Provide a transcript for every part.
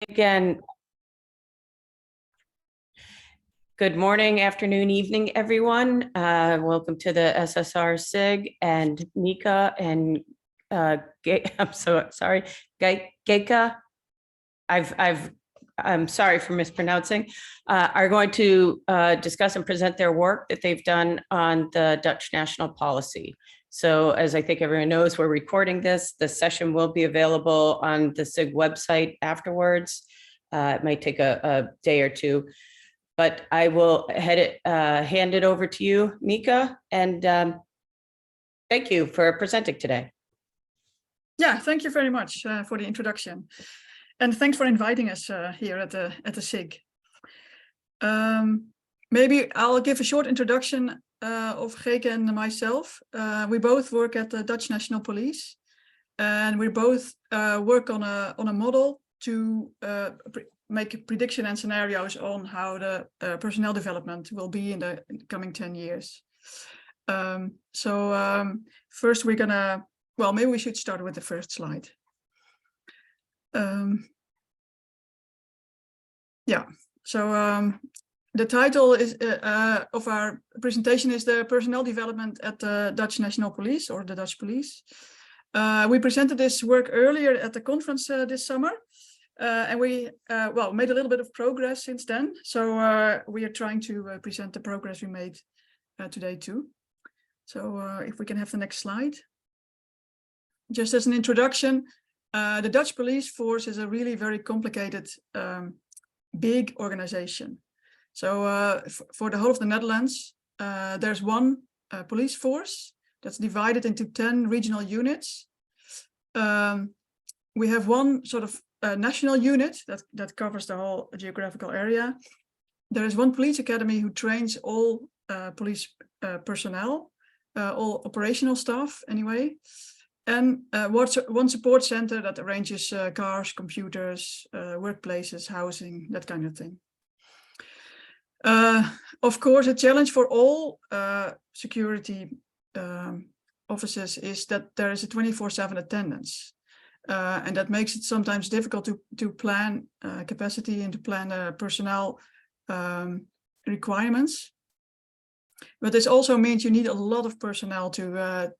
Again, good morning, afternoon, evening, everyone. Welcome to the SSR SIG and Mieke and I'm so sorry, Geke. I'm sorry for mispronouncing. Are going to discuss and present their work that they've done on the Dutch national policy. So as I think everyone knows, we're recording this. The session will be available on the SIG website afterwards. It might take a day or two, but I will hand it over to you, Mieke, and thank you for presenting today. Yeah, thank you very much for the introduction. And thanks for inviting us here at the SIG. Maybe I'll give a short introduction of Geke and myself. We both work at the Dutch National Police, and we both work on a model to make prediction and scenarios on how the personnel development will be in the coming 10 years. First we're gonna, well, maybe we should start with the first slide. The title is of our presentation is the personnel development at the Dutch National Police, or the Dutch Police. We presented this work earlier at the conference this summer, and we made a little bit of progress since then. So we are trying to present the progress we made today too. So if we can have the next slide. Just as an introduction, the Dutch police force is a really very complicated, big organization. So for the whole of the Netherlands, there's one police force that's divided into 10 regional units. We have one sort of national unit that covers the whole geographical area. There is one police academy who trains all police personnel, all operational staff anyway. And one support center that arranges cars, computers, workplaces, housing, that kind of thing. Of course, a challenge for all security offices is that there is a 24/7 attendance. And that makes it sometimes difficult to plan capacity and to plan personnel requirements. But this also means you need a lot of personnel to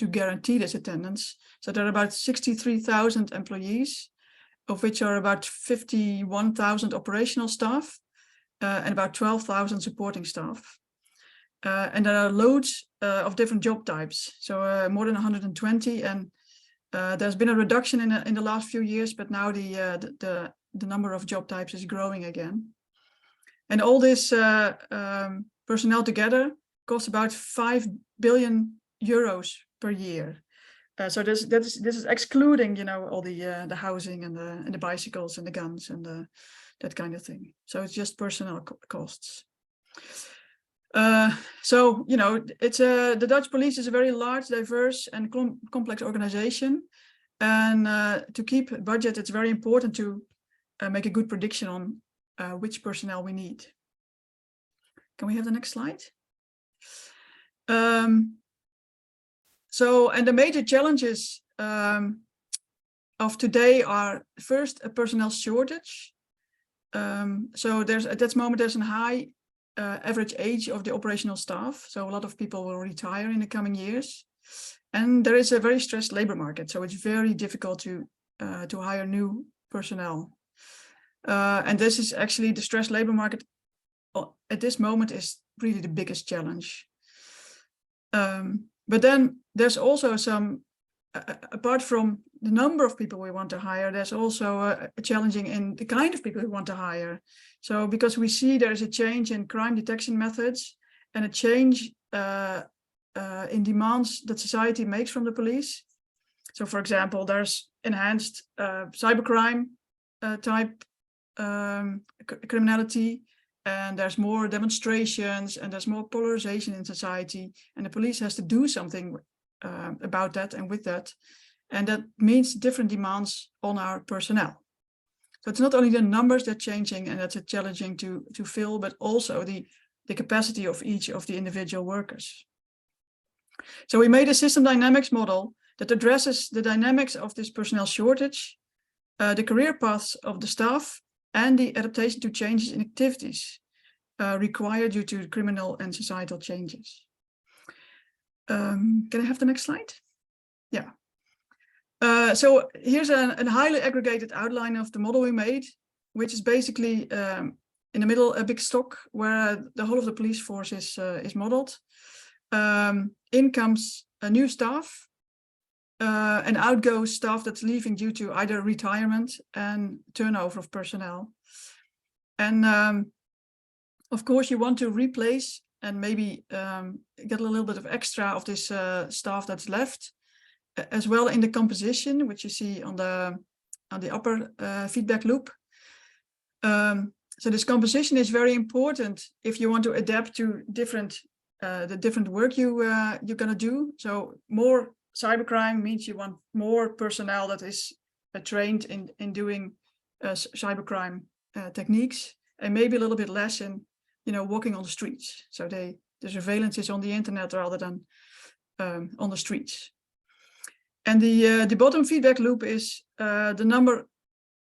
guarantee this attendance. So there are about 63,000 employees, of which are about 51,000 operational staff and about 12,000 supporting staff. And there are loads of different job types, so more than 120. And there's been a reduction in the last few years, but now the number of job types is growing again. And all this personnel together costs about 5 billion euros per year. So this is excluding, you know, all the housing and the bicycles and the guns and that kind of thing. So it's just personnel costs. So, you know, it's the Dutch police is a very large, diverse and complex organization. And to keep budget, it's very important to make a good prediction on which personnel we need. Can we have the next slide? And the major challenges of today are first a personnel shortage. So at this moment there's a high average age of the operational staff. So a lot of people will retire in the coming years, and there is a very stressed labor market. So it's very difficult to hire new personnel. And this is actually the stressed labor market at this moment is really the biggest challenge. But then there's also some, apart from the number of people we want to hire, there's also a challenging in the kind of people we want to hire. So because we see there's a change in crime detection methods and a change in demands that society makes from the police. So for example, there's enhanced cybercrime type criminality, and there's more demonstrations and there's more polarization in society, and the police has to do something about that and with that. And that means different demands on our personnel. So it's not only the numbers that are changing and that's challenging to fill, but also the capacity of each of the individual workers. So we made a system dynamics model that addresses the dynamics of this personnel shortage the career paths of the staff, and the adaptation to changes in activities required due to criminal and societal changes. Can I have the next slide? Yeah. So here's a highly aggregated outline of the model we made, which is basically in the middle a big stock where the whole of the police force is modeled. In comes a new staff, and out goes staff that's leaving due to either retirement and turnover of personnel. And of course, you want to replace and maybe get a little bit of extra of this staff that's left, as well in the composition, which you see on the upper feedback loop. So this composition is very important if you want to adapt to the different work you're gonna do. So more cybercrime means you want more personnel that is trained in doing cybercrime techniques, and maybe a little bit less in, walking on the streets. So the surveillance is on the internet rather than on the streets. And the bottom feedback loop is the number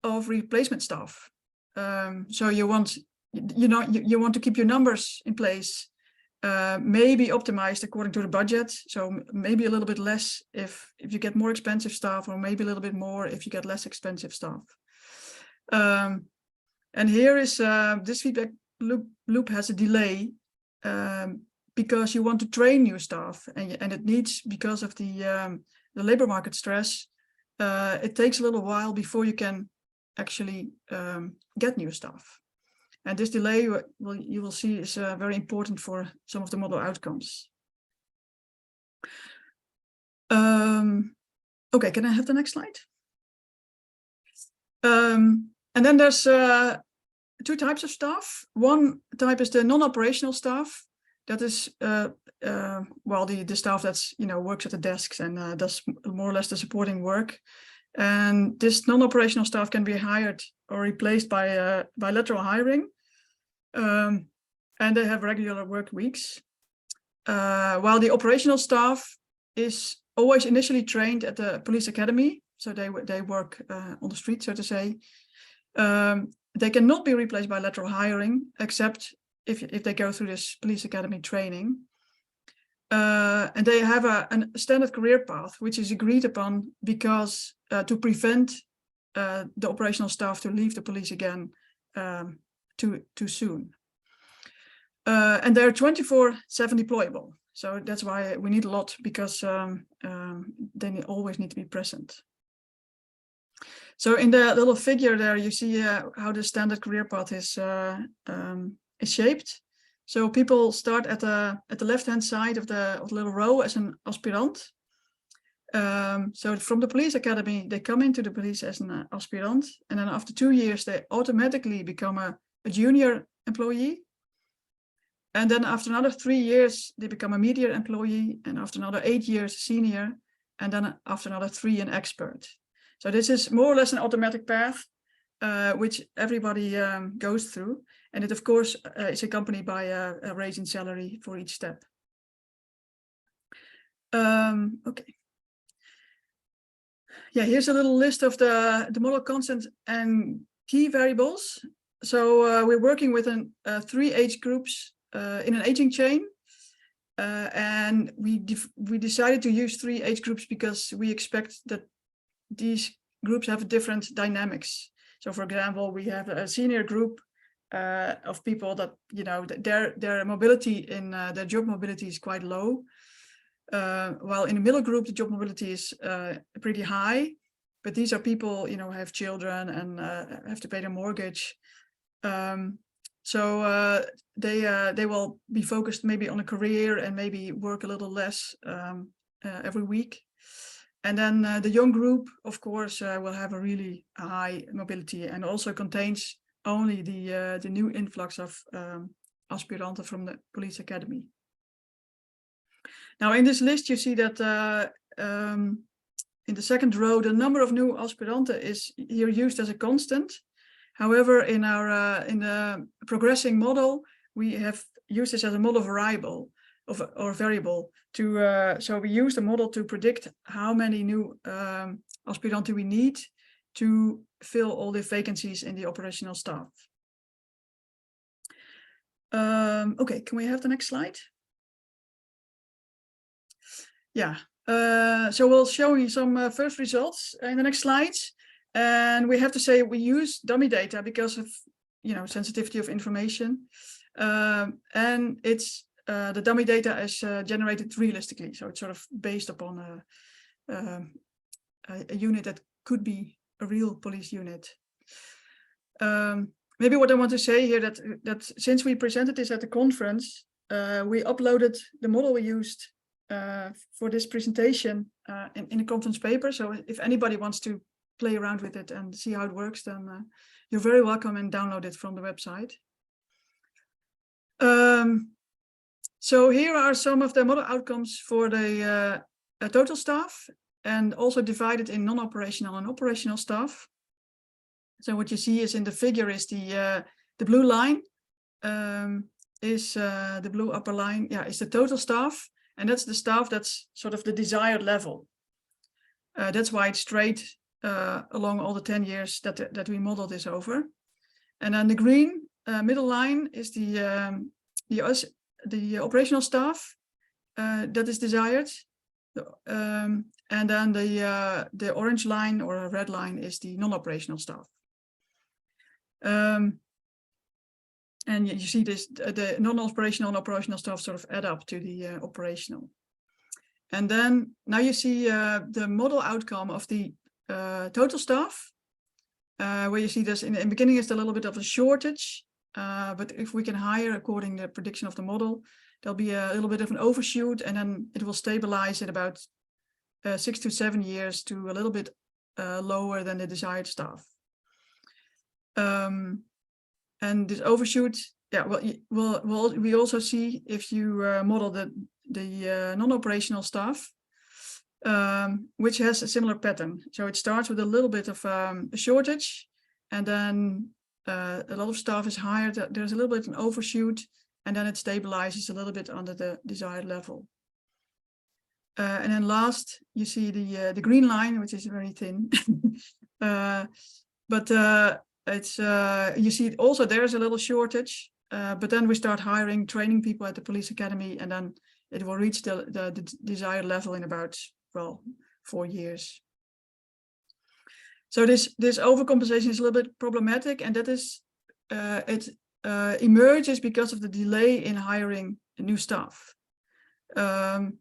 of replacement staff. So you want to keep your numbers in place, maybe optimized according to the budget. So maybe a little bit less if you get more expensive staff, or maybe a little bit more if you get less expensive staff. And here is this feedback loop has a delay because you want to train new staff, and it needs, because of the labor market stress, it takes a little while before you can actually get new staff. And this delay, you will see, is very important for some of the model outcomes. Okay, can I have the next slide? And then there's two types of staff. One type is the non-operational staff. That is, the staff that's, works at the desks and does more or less the supporting work. And this non-operational staff can be hired or replaced by bilateral hiring. And they have regular work weeks. While the operational staff is always initially trained at the police academy. So they work on the street, so to say. They cannot be replaced by lateral hiring, except if they go through this police academy training. And they have a standard career path, which is agreed upon because to prevent the operational staff to leave the police again too soon. And they're 24/7 deployable. So that's why we need a lot, because they always need to be present. So in the little figure there, you see how the standard career path is shaped. So people start at the left-hand side of the little row as an aspirant. So from the police academy, they come into the police as an aspirant, and then after 2 years, they automatically become a junior employee. And then after another 3 years, they become a media employee, and after another 8 years, senior, and then after another 3, an expert. So this is more or less an automatic path, which everybody goes through. And it, of course, is accompanied by a raise in salary for each step. Okay. Yeah, here's a little list of the model constants and key variables. So we're working with 3 age groups in an aging chain. And we decided to use 3 age groups because we expect that these groups have different dynamics. So, for example, we have a senior group of people that, their mobility in their job mobility is quite low. While in the middle group, the job mobility is pretty high. But these are people, have children and have to pay their mortgage. So they will be focused maybe on a career and maybe work a little less every week. And then the young group, of course, will have a really high mobility and also contains only the new influx of aspiranten from the police academy. Now, in this list, you see that in the second row, the number of new aspiranten is here used as a constant. However, in the progressing model, we have used this as a model variable or variable so we use the model to predict how many new aspiranten we need to fill all the vacancies in the operational staff. Okay, can we have the next slide? Yeah, so we'll show you some first results in the next slides. And we have to say we use dummy data because of, sensitivity of information. And it's the dummy data is generated realistically. So it's sort of based upon a unit that could be a real police unit. Maybe what I want to say here that since we presented this at the conference, we uploaded the model we used for this presentation in a conference paper. So if anybody wants to play around with it and see how it works, then you're very welcome and download it from the website. So here are some of the model outcomes for the total staff, and also divided in non-operational and operational staff. So what you see is in the figure is the blue line, is the blue upper line, is the total staff, and that's the staff that's sort of the desired level. That's why it's straight along all the 10 years that we model this over. And then the green middle line is the operational staff that is desired. And then the orange line or a red line is the non-operational staff. And you see this, the non-operational and operational staff sort of add up to the operational. And then now you see the model outcome of the total staff, where you see this in the beginning is a little bit of a shortage, but if we can hire according to the prediction of the model, there'll be a little bit of an overshoot, and then it will stabilize at about 6 to 7 years to a little bit lower than the desired staff. And this overshoot, we also see if you model the non-operational staff, which has a similar pattern. So it starts with a little bit of a shortage, and then a lot of staff is hired. There's a little bit of an overshoot, and then it stabilizes a little bit under the desired level. And then last, you see the green line, which is very thin. It's you see also there's a little shortage, but then we start hiring, training people at the police academy, and then it will reach the desired level in about, 4 years. So this overcompensation is a little bit problematic, and that is it emerges because of the delay in hiring new staff. And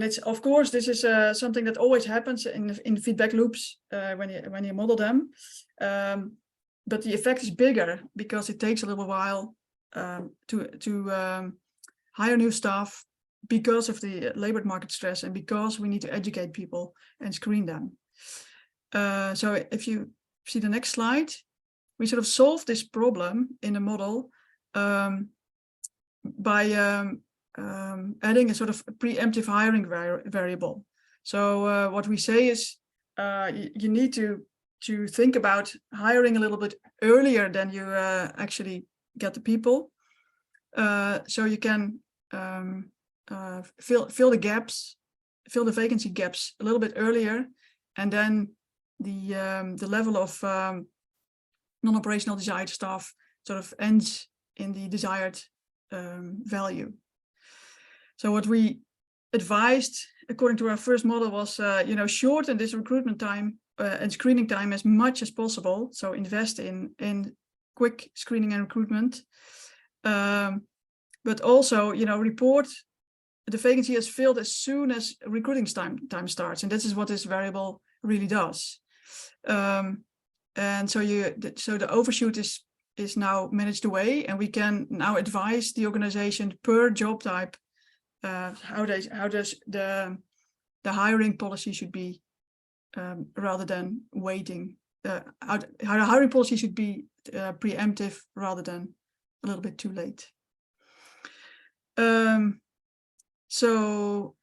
it's, of course, this is something that always happens in feedback loops when you model them. But the effect is bigger because it takes a little while to hire new staff because of the labor market stress and because we need to educate people and screen them. So if you see the next slide, we sort of solve this problem in the model by adding a sort of preemptive hiring variable. So what we say is you need to think about hiring a little bit earlier than you actually get the people, so you can fill the gaps, fill the vacancy gaps a little bit earlier, and then the level of non-operational desired staff sort of ends in the desired value. So what we advised, according to our first model, was shorten this recruitment time and screening time as much as possible. So invest in quick screening and recruitment, but also report the vacancy is filled as soon as recruiting time starts, and this is what this variable really does. And so the overshoot is now managed away, and we can now advise the organization per job type how does the hiring policy should be, rather than waiting. How the hiring policy should be preemptive rather than a little bit too late. So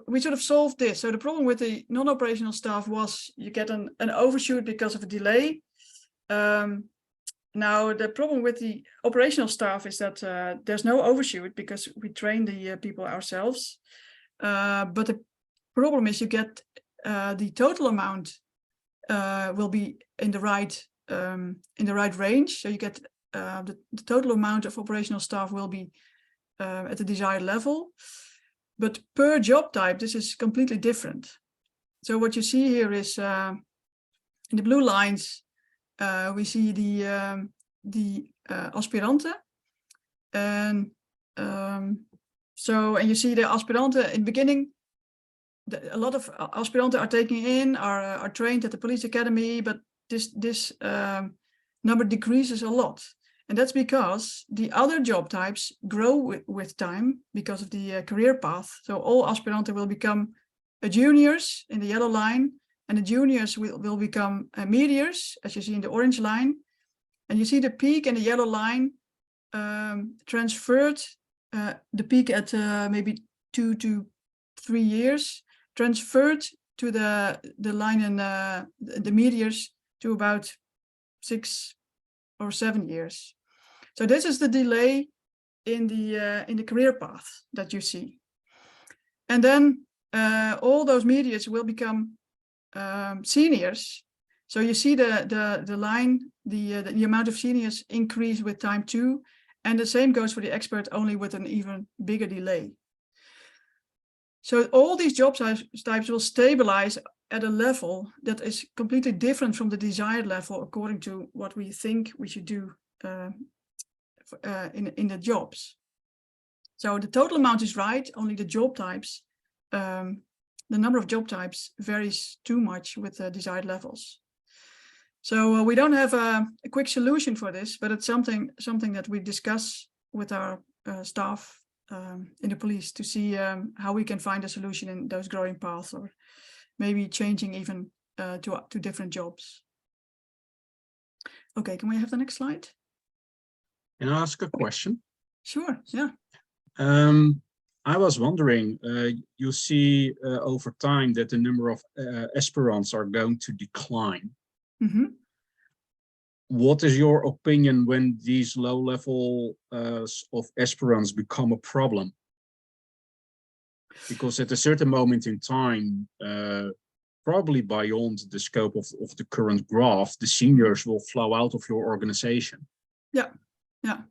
we sort of solved this. So the problem with the non-operational staff was you get an overshoot because of a delay. Now the problem with the operational staff is that there's no overshoot because we train the people ourselves. But the problem is you get the total amount will be in the right range. So you get the total amount of operational staff will be at the desired level. But per job type, this is completely different. So what you see here is in the blue lines, we see the aspiranten. And and you see the aspiranten in the beginning, a lot of aspiranten are taken in, are trained at the police academy, but this number decreases a lot. And that's because the other job types grow with time because of the career path. So all aspiranten will become juniors in the yellow line, and the juniors will become meteors, as you see in the orange line. And you see the peak in the yellow line transferred, the peak at maybe 2 to 3 years, transferred to the line in the meteors to about 6 or 7 years. So this is the delay in the career path that you see. And then all those meteors will become seniors. So you see the line, the amount of seniors increase with time too. And the same goes for the expert, only with an even bigger delay. So all these job types will stabilize at a level that is completely different from the desired level according to what we think we should do in the jobs. So the total amount is right, only the job types, the number of job types varies too much with the desired levels. So we don't have a quick solution for this, but it's something that we discuss with our staff in the police to see how we can find a solution in those growing paths, or maybe changing even to different jobs. Okay, can we have the next slide? Can I ask a question? Sure, yeah. I was wondering, you see over time that the number of aspirants are going to decline. Mm-hmm. What is your opinion when these low level of aspirants become a problem? Because at a certain moment in time, probably beyond the scope of the current graph, the seniors will flow out of your organization. Yeah, yeah.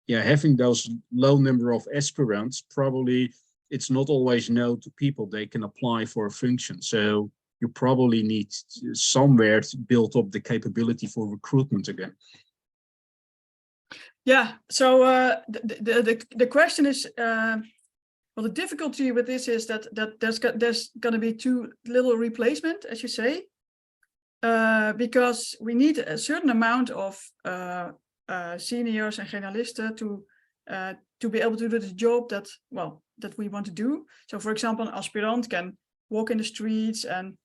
Yeah, having those low number of aspirants, probably it's not always known to people they can apply for a function. So you probably need somewhere to build up the capability for recruitment again. Yeah, so the question is, well, the difficulty with this is that there's going to be too little replacement, as you say, because we need a certain amount of seniors and generalisten to be able to do the job that we want to do. So, for example, an aspirant can walk in the streets and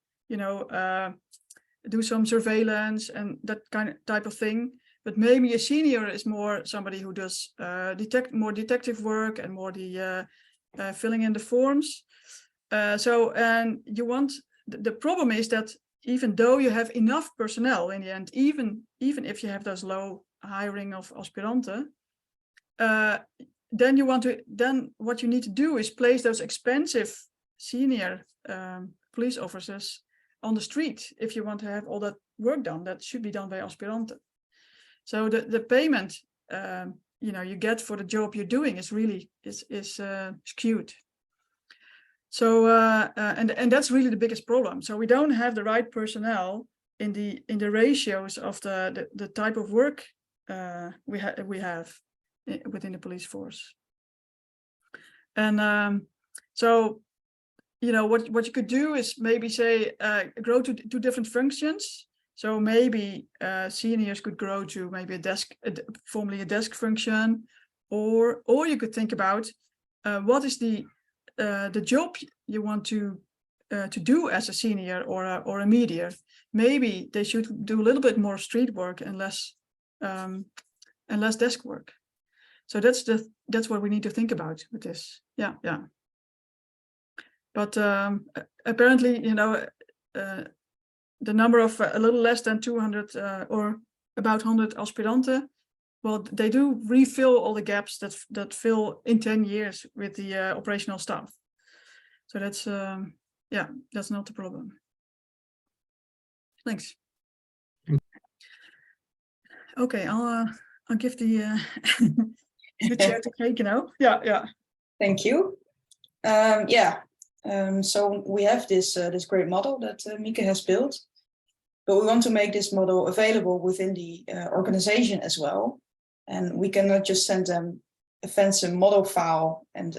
do some surveillance and that type of thing. But maybe a senior is more somebody who does more detective work and more the filling in the forms. And you want, the problem is that even though you have enough personnel in the end, even if you have those low hiring of aspiranten, then what you need to do is place those expensive senior police officers on the street if you want to have all that work done that should be done by aspiranten. So the payment you get for the job you're doing is really skewed. So and that's really the biggest problem. So we don't have the right personnel in the ratios of the type of work we have within the police force. And so what you could do is maybe say grow to different functions. So maybe seniors could grow to maybe formerly a desk function, or you could think about what is the job you want to do as a senior or a meteor. Maybe they should do a little bit more street work and less desk work. So that's what we need to think about with this. Yeah. But apparently, the number of a little less than 200 or about 100 aspiranten, well, they do refill all the gaps that fill in 10 years with the operational staff. So Yeah, that's not the problem. Thanks. Okay, I'll give the the chair to Geke now. Yeah. Thank you. So we have this great model that Mieke has built, but we want to make this model available within the organization as well. And we cannot just send them a fancy model file and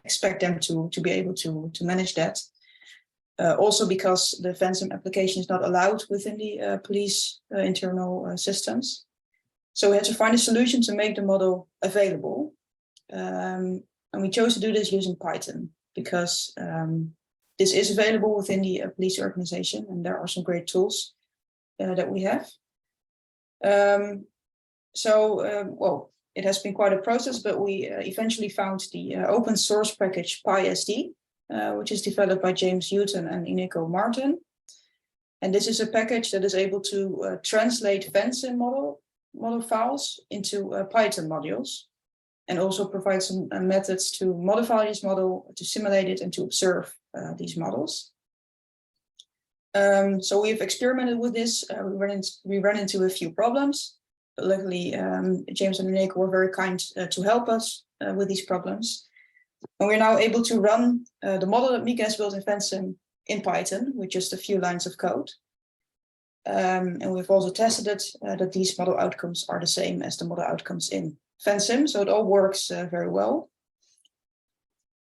expect them to be able to manage that. Also because the FANSIM application is not allowed within the police internal systems. So we had to find a solution to make the model available. And we chose to do this using Python because this is available within the police organization, and there are some great tools that we have. Well, it has been quite a process, but we eventually found the open source package PySD, which is developed by James Houghton and Inigo Martin. And this is a package that is able to translate FANSIM model files into Python modules, and also provide some methods to modify this model, to simulate it, and to observe these models. So we've experimented with this. We ran into a few problems, but luckily James and Mieke were very kind to help us with these problems. And we're now able to run the model that Mieke has built in FANSIM in Python with just a few lines of code. And we've also tested it, that these model outcomes are the same as the model outcomes in FANSIM, so it all works very well.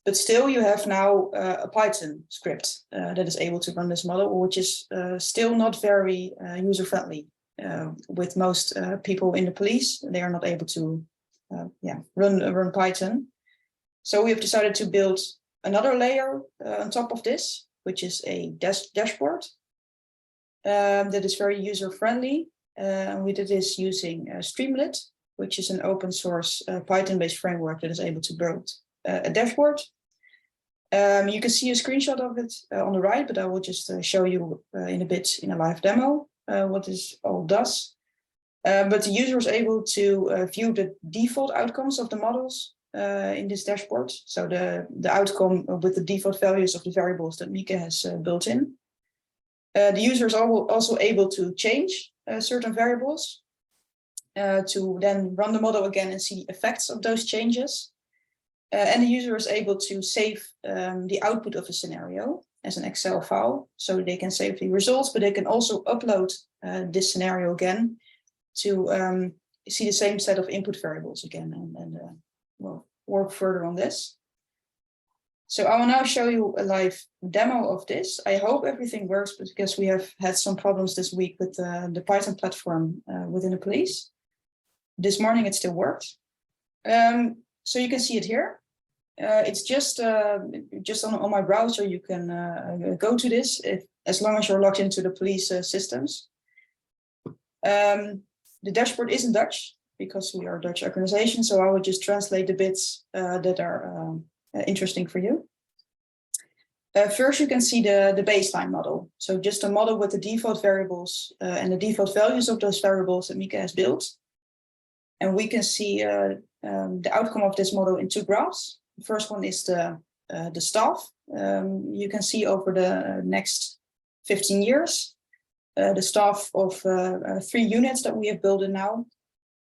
But still, you have now a Python script that is able to run this model, which is still not very user-friendly. With most people in the police, they are not able to run Python. So we have decided to build another layer on top of this, which is a dashboard that is very user-friendly. We did this using Streamlit, which is an open source Python-based framework that is able to build a dashboard. You can see a screenshot of it on the right, but I will just show you in a bit in a live demo what this all does. But the user is able to view the default outcomes of the models in this dashboard. So the outcome with the default values of the variables that Mieke has built in. The user is also able to change certain variables to then run the model again and see the effects of those changes. And the user is able to save the output of a scenario as an Excel file. So they can save the results, but they can also upload this scenario again to see the same set of input variables again and we'll work further on this. So I will now show you a live demo of this. I hope everything works because we have had some problems this week with the Python platform within the police. This morning it still worked. So you can see it here. It's just on my browser. You can go to this as long as you're logged into the police systems. The dashboard is in Dutch because we are a Dutch organization. So I will just translate the bits that are interesting for you. First, you can see the baseline model. So just a model with the default variables and the default values of those variables that Mieke has built. And we can see the outcome of this model in two graphs. The first one is the staff. You can see over the next 15 years, the staff of 3 units that we have built in now,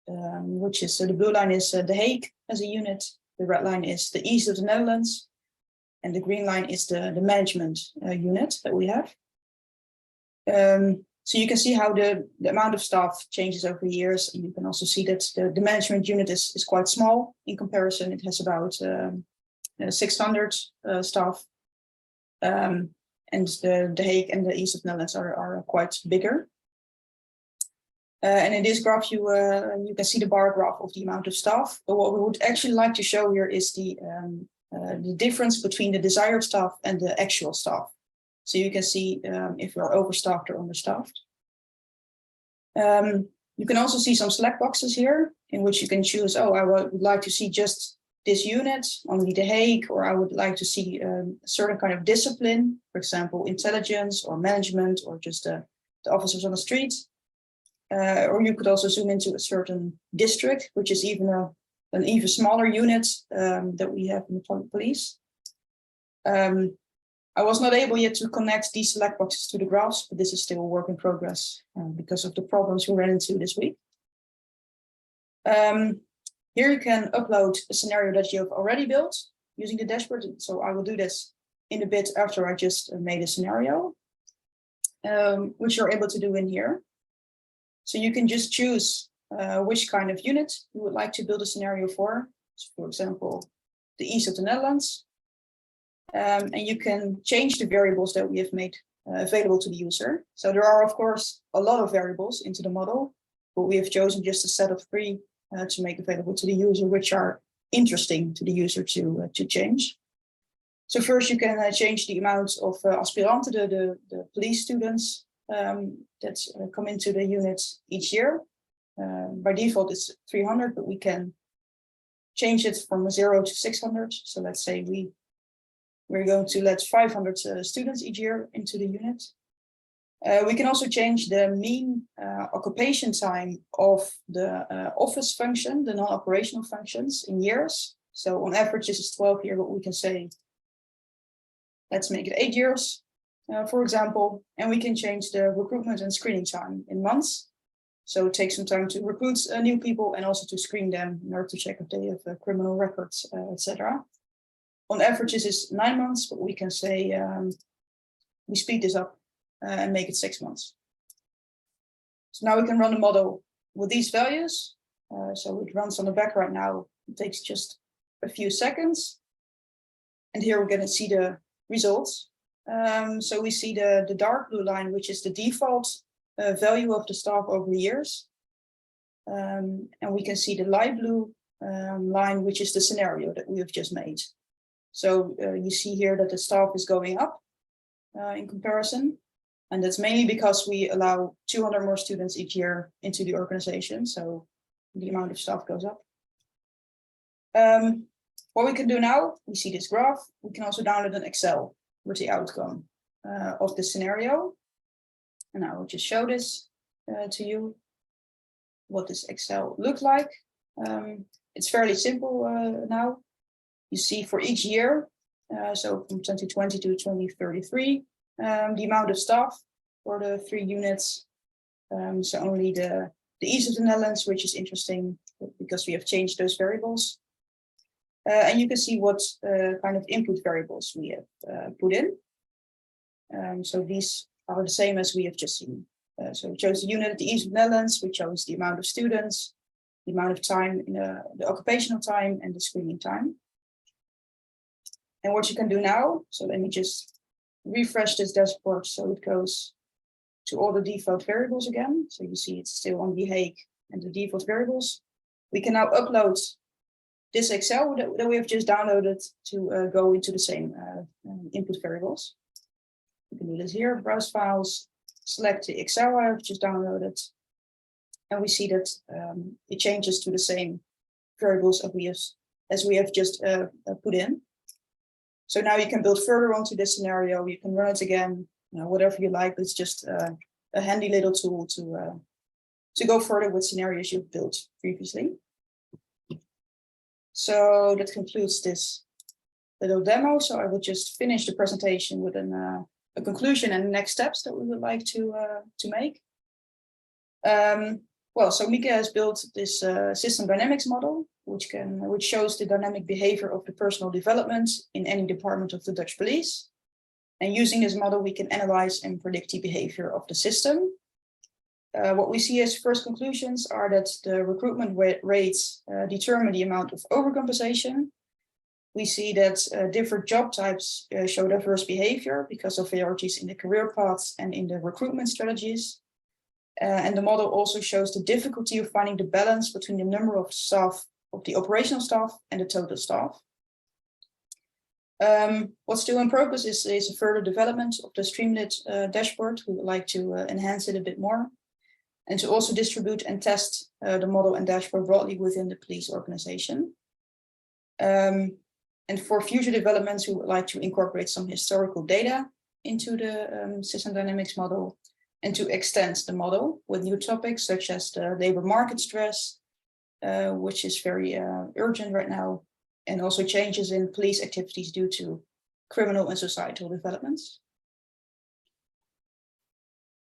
which is the blue line is The Hague as a unit, the red line is the east of the Netherlands, and the green line is the management unit that we have. So you can see how the amount of staff changes over the years. And you can also see that the management unit is quite small in comparison. It has about 600 staff. And the Hague and the east of the Netherlands are quite bigger. And in this graph, you can see the bar graph of the amount of staff. But what we would actually like to show here is the difference between the desired staff and the actual staff. So you can see if you're overstaffed or understaffed. You can also see some slack boxes here in which you can choose, I would like to see just this unit, only The Hague, or I would like to see a certain kind of discipline, for example, intelligence or management, or just the officers on the street. Or you could also zoom into a certain district, which is even an even smaller unit that we have in the police. I was not able yet to connect these select boxes to the graphs, but this is still a work in progress because of the problems we ran into this week. Here you can upload a scenario that you have already built using the dashboard. So I will do this in a bit after I just made a scenario, which you're able to do in here. So you can just choose which kind of unit you would like to build a scenario for. So for example, the east of the Netherlands. And you can change the variables that we have made available to the user. So there are, of course, a lot of variables into the model, but we have chosen just a set of 3 to make available to the user, which are interesting to the user to change. So first you can change the amount of aspiranten, the police students that come into the unit each year. By default, it's 300, but we can change it from 0 to 600. So let's say we're going to let 500 students each year into the unit. We can also change the mean occupation time of the office function, the non-operational functions in years. So on average, this is 12 here, but we can say, let's make it 8 years, for example. And we can change the recruitment and screening time in months. So it takes some time to recruit new people and also to screen them in order to check if they have criminal records, etc. On average, this is 9 months, but we can say we speed this up and make it 6 months. So now we can run the model with these values. So it runs on the back right now. It takes just a few seconds. And here we're going to see the results. So we see the dark blue line, which is the default value of the staff over the years. And we can see the light blue line, which is the scenario that we have just made. So you see here that the staff is going up in comparison. And that's mainly because we allow 200 more students each year into the organization. So the amount of staff goes up. What we can do now, we see this graph. We can also download an Excel with the outcome of the scenario. And I will just show this to you, what this Excel looks like. It's fairly simple now. You see for each year, so from 2020 to 2033, the amount of staff for the 3 units. So only the east of the Netherlands, which is interesting because we have changed those variables. And you can see what kind of input variables we have put in. So these are the same as we have just seen. So we chose the unit at the east of the Netherlands, which shows the amount of students, the amount of time in the occupational time and the screening time. And what you can do now, so let me just refresh this dashboard so it goes to all the default variables again. So you see it's still on The Hague and the default variables. We can now upload this Excel that we have just downloaded to go into the same input variables. You can do this here, browse files, select the Excel I have just downloaded. And we see that it changes to the same variables as we have just put in. So now you can build further onto this scenario. You can run it again, whatever you like. It's just a handy little tool to go further with scenarios you've built previously. So that concludes this little demo. So I will just finish the presentation with a conclusion and next steps that we would like to make. Well, so Mieke has built this system dynamics model, which shows the dynamic behavior of the personal development in any department of the Dutch police. And using this model, we can analyze and predict the behavior of the system. What we see as first conclusions are that the recruitment rates determine the amount of overcompensation. We see that different job types show diverse behavior because of varieties in the career paths and in the recruitment strategies. And the model also shows the difficulty of finding the balance between the number of staff, of the operational staff and the total staff. What's still in progress is a further development of the Streamlit dashboard. We would like to enhance it a bit more and to also distribute and test the model and dashboard broadly within the police organization. And for future developments, we would like to incorporate some historical data into the system dynamics model and to extend the model with new topics such as the labor market stress, which is very urgent right now, and also changes in police activities due to criminal and societal developments.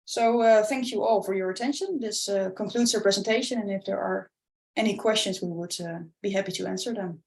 So thank you all for your attention. This concludes our presentation, and if there are any questions, we would be happy to answer them.